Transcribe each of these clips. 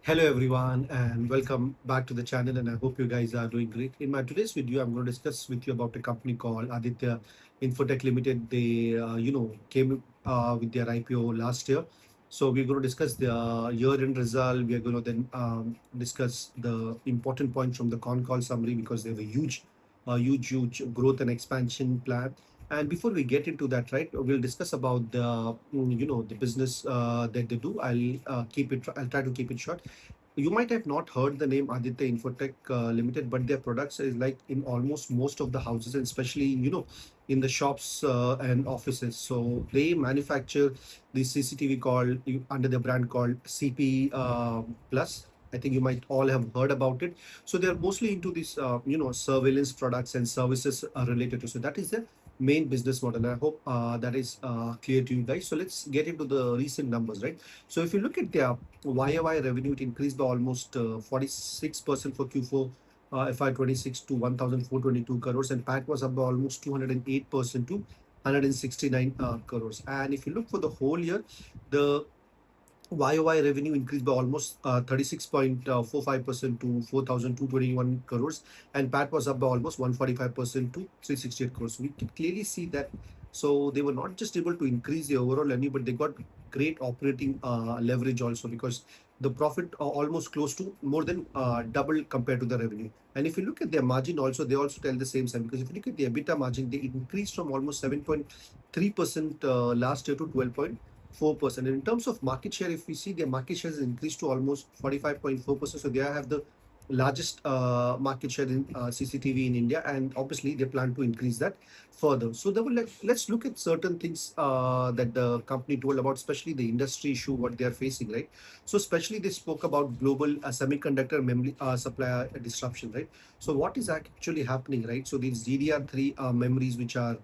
Hello everyone and welcome back to the channel, and I hope you guys are doing great. In my today's video, I'm going to discuss with you about a company called Aditya Infotech Ltd. They came with their IPO last year. So we're going to discuss the year-end result. We are going to then discuss the important points from the con call summary because they have a huge growth and expansion plan. And before we get into that, right, we'll discuss about the business that they do. I'll try to keep it short. You might have not heard the name Aditya Infotech Limited, but their products is like in almost most of the houses, and especially in the shops and offices. So they manufacture the CCTV called under the brand called CP Plus. I think you might all have heard about it. So they're mostly into this surveillance products and services related to. So that is their main business model. I hope that is clear to you guys. So let's get into the recent numbers, right? So if you look at their YOY revenue, it increased by almost 46% for Q4 FY26 to 1,422 crores, and PAT was up by almost 208% to 169 crores. And if you look for the whole year, the YOY revenue increased by almost 36.45% to 4,221 crores, and PAT was up by almost 145% to 368 crores. So we can clearly see that. So they were not just able to increase the overall revenue, but they got great operating leverage also, because the profit almost close to more than double compared to the revenue. And if you look at their margin also, they also tell the same side, because if you look at the EBITDA margin, they increased from almost 7.3% last year to 12.4%. And in terms of market share, if we see, their market share has increased to almost 45.4%. So they have the largest market share in CCTV in India, and obviously they plan to increase that further. So they will let's look at certain things that the company told about, especially the industry issue what they are facing, right? So especially they spoke about global semiconductor memory supplier disruption, right? So what is actually happening, right? So these DDR3 memories, which are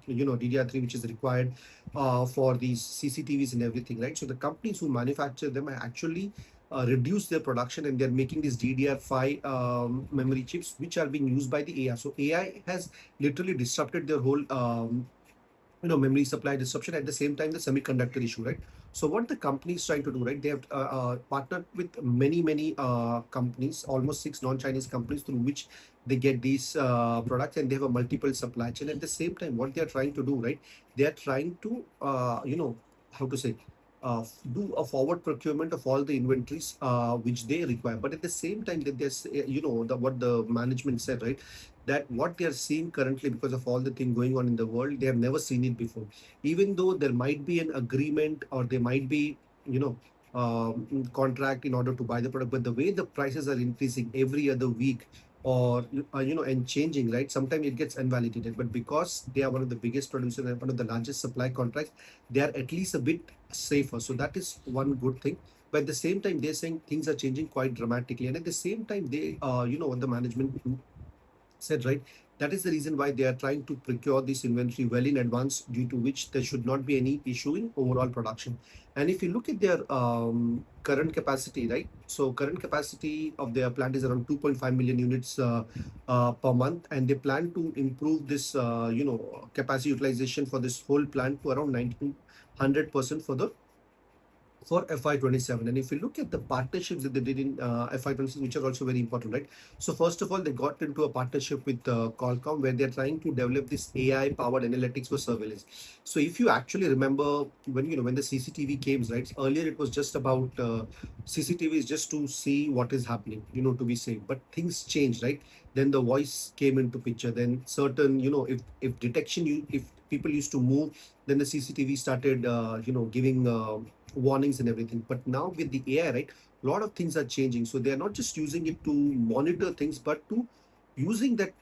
DDR3, which is required for these CCTVs and everything, right? So the companies who manufacture them are actually reduce their production, and they're making these DDR5 memory chips, which are being used by the AI. So AI has literally disrupted their whole memory supply disruption. At the same time, the semiconductor issue, right? So what the company is trying to do, right, they have partnered with many companies, almost six non-Chinese companies, through which they get these products, and they have a multiple supply chain. At the same time, what they are trying to do, right, they are trying to how to say, do a forward procurement of all the inventories which they require. But at the same time, that there's what the management said, right, that what they are seeing currently, because of all the thing going on in the world, they have never seen it before. Even though there might be an agreement, or there might be contract in order to buy the product, but the way the prices are increasing every other week, or and changing, right, sometimes it gets invalidated. But because they are one of the biggest producers and one of the largest supply contracts, they are at least a bit safer. So that is one good thing. But at the same time, they're saying things are changing quite dramatically, and at the same time, they what the management said, right, that is the reason why they are trying to procure this inventory well in advance, due to which there should not be any issue in overall production. And if you look at their current capacity, right, so current capacity of their plant is around 2.5 million units per month, and they plan to improve this capacity utilization for this whole plant to around 90 to 100% for FY27. And if you look at the partnerships that they did in FY26, which are also very important, right? So first of all, they got into a partnership with Qualcomm, where they're trying to develop this AI-powered analytics for surveillance. So if you actually remember, when the CCTV came, right? Earlier it was just about CCTV is just to see what is happening, to be safe. But things changed, right? Then the voice came into picture. Then certain, if detection, if people used to move, then the CCTV started, giving warnings and everything. But now with the AI, right, a lot of things are changing. So they are not just using it to monitor things, but to using that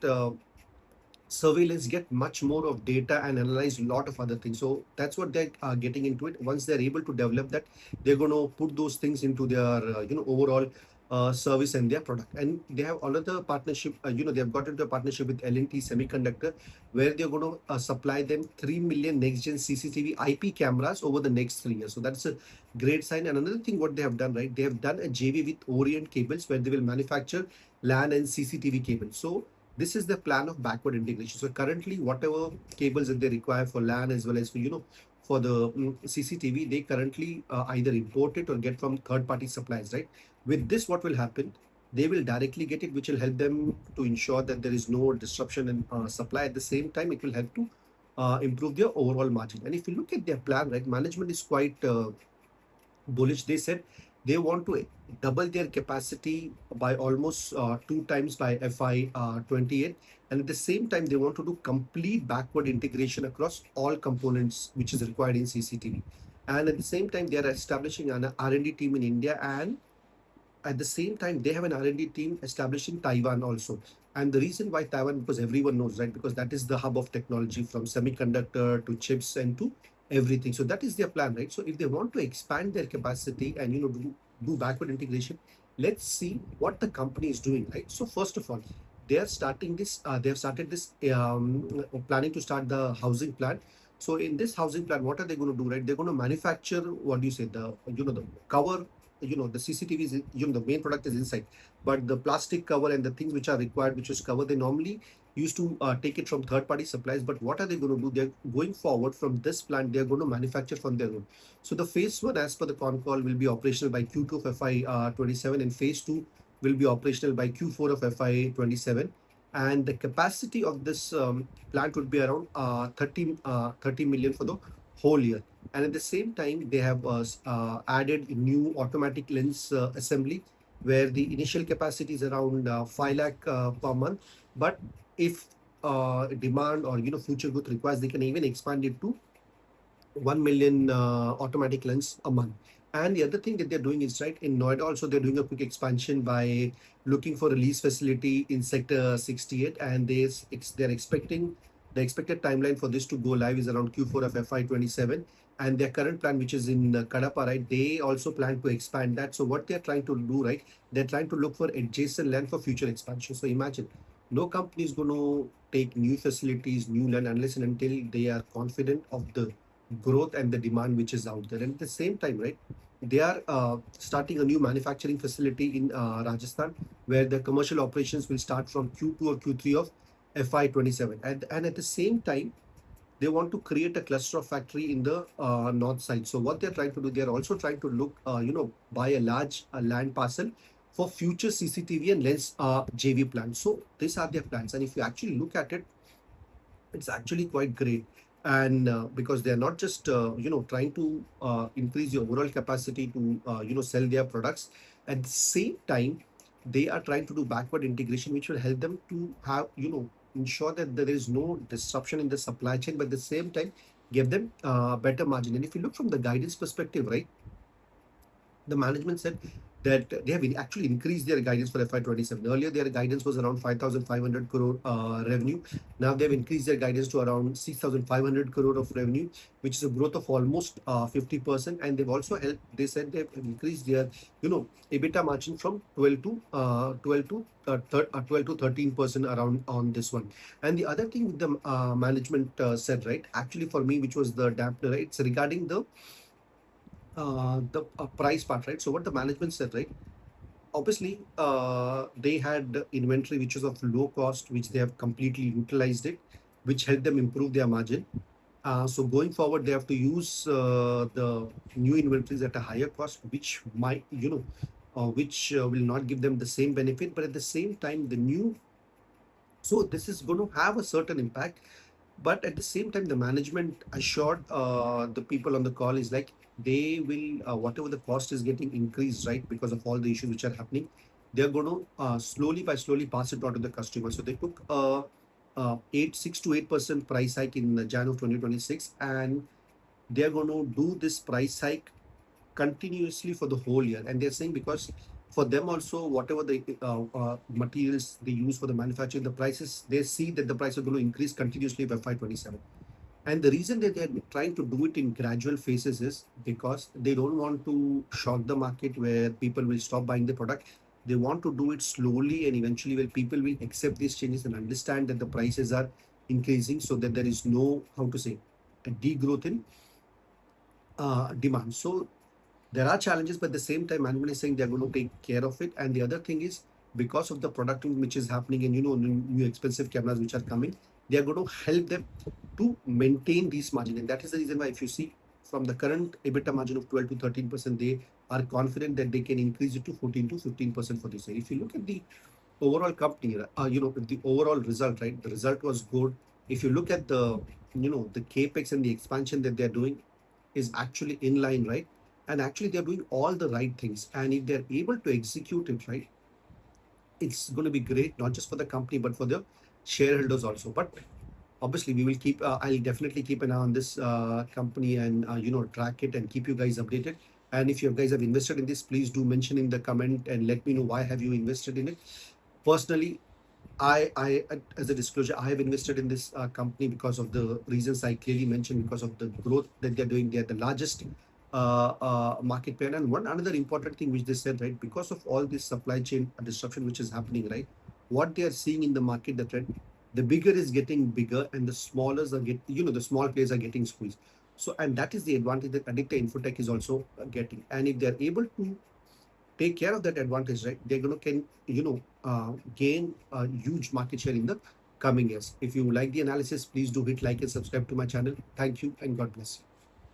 surveillance, get much more of data and analyze a lot of other things. So that's what they're getting into it. Once they're able to develop that, they're going to put those things into their overall service and their product. And they have another partnership, they have got into a partnership with L&T Semiconductor, where they're going to supply them 3 million next gen CCTV IP cameras over the next 3 years. So that's a great sign. And another thing what they have done, right, they have done a JV with Orient Cables, where they will manufacture LAN and CCTV cables. So this is the plan of backward integration. So currently, whatever cables that they require for LAN, as well as for for the CCTV, they currently either import it or get from third-party suppliers, right? With this, what will happen? They will directly get it, which will help them to ensure that there is no disruption in supply. At the same time, it will help to improve their overall margin. And if you look at their plan, right, management is quite bullish. They said they want to double their capacity by almost two times by FY28, and at the same time they want to do complete backward integration across all components which is required in CCTV. And at the same time they are establishing an R&D team in India, and at the same time they have an R&D team established in Taiwan also. And the reason why Taiwan, because everyone knows, right, because that is the hub of technology, from semiconductor to chips and to everything. So that is their plan, right? So if they want to expand their capacity and do backward integration, let's see what the company is doing, right? So first of all, they are starting this they have started this planning to start the housing plant. So in this housing plant, what are they going to do, right? They're going to manufacture, what do you say, the the cover, the CCTV is, the main product is inside, but the plastic cover and the things which are required, which is cover, they normally used to take it from third party suppliers. But what are they going to do? They're going forward from this plant, they're going to manufacture from their own. So the phase one, as per the con call, will be operational by Q2 of FY27, and phase two will be operational by Q4 of FY27. And the capacity of this plant would be around 30 million for the whole year. And at the same time, they have added new automatic lens assembly, where the initial capacity is around 5 lakh per month. But if demand or future growth requires, they can even expand it to 1 million automatic lens a month. And the other thing that they're doing is, right, in Noida also, they're doing a quick expansion by looking for a lease facility in sector 68. And they're expecting, the expected timeline for this to go live is around Q4 of FY27. And their current plan, which is in Kadapa, right, they also plan to expand that. So what they're trying to do, right, they're trying to look for adjacent land for future expansion. So imagine, no company is going to take new facilities, new land, unless and until they are confident of the growth and the demand which is out there. And at the same time, right, they are starting a new manufacturing facility in Rajasthan, where the commercial operations will start from Q2 or Q3 of FY27. And at the same time, they want to create a cluster of factory in the north side. So what they're trying to do, they're also trying to look, buy a large land parcel for future CCTV and lens JV plans. So these are their plans. And if you actually look at it, it's actually quite great. And because they're not just trying to increase the overall capacity to sell their products, at the same time they are trying to do backward integration, which will help them to have, ensure that there is no disruption in the supply chain, but at the same time give them better margin. And if you look from the guidance perspective, right, the management said that they have actually increased their guidance for FY27. Earlier, their guidance was around 5,500 crore revenue. Now they've increased their guidance to around 6,500 crore of revenue, which is a growth of almost 50%. And they've also helped, they said they've increased their, EBITDA margin from 12 to 13% around on this one. And the other thing the management said, right, actually for me, which was the dampener, right, it's regarding the price part, right? So what the management said, right? Obviously, they had inventory which was of low cost, which they have completely utilized it, which helped them improve their margin. So going forward, they have to use the new inventories at a higher cost, which might, which will not give them the same benefit, but at the same time, the new. So this is going to have a certain impact, but at the same time the management assured the people on the call is like, they will whatever the cost is getting increased, right, because of all the issues which are happening, they're going to slowly pass it on to the customer. So they took 6 to 8% price hike in Jan of 2026, and they're going to do this price hike continuously for the whole year. And they're saying, because for them also, whatever the materials they use for the manufacturing, the prices, they see that the price is going to increase continuously by 527. And the reason that they're trying to do it in gradual phases is because they don't want to shock the market where people will stop buying the product. They want to do it slowly, and eventually where people will accept these changes and understand that the prices are increasing, so that there is no, how to say, a degrowth in demand. So there are challenges, but at the same time, management is saying they're going to take care of it. And the other thing is, because of the product which is happening, and new expensive cameras which are coming, they are going to help them to maintain these margin. And that is the reason why, if you see from the current EBITDA margin of 12 to 13%, they are confident that they can increase it to 14 to 15% for this year. If you look at the overall company, the overall result, right? The result was good. If you look at the capex and the expansion that they're doing is actually in line, right? And actually, they're doing all the right things. And if they're able to execute it, right, it's going to be great, not just for the company, but for the shareholders also. But obviously, we will keep, I'll definitely keep an eye on this company and, track it and keep you guys updated. And if you guys have invested in this, please do mention in the comment and let me know why have you invested in it. Personally, as a disclosure, I have invested in this company because of the reasons I clearly mentioned, because of the growth that they're doing. They're the largest market player. And one another important thing which they said, right, because of all this supply chain disruption which is happening, right, what they are seeing in the market, the trend, the bigger is getting bigger and the smallers are the small players are getting squeezed. So, and that is the advantage that Aditya Infotech is also getting. And if they're able to take care of that advantage, right, they're going to gain a huge market share in the coming years. If you like the analysis, please do hit like and subscribe to my channel. Thank you and God bless you.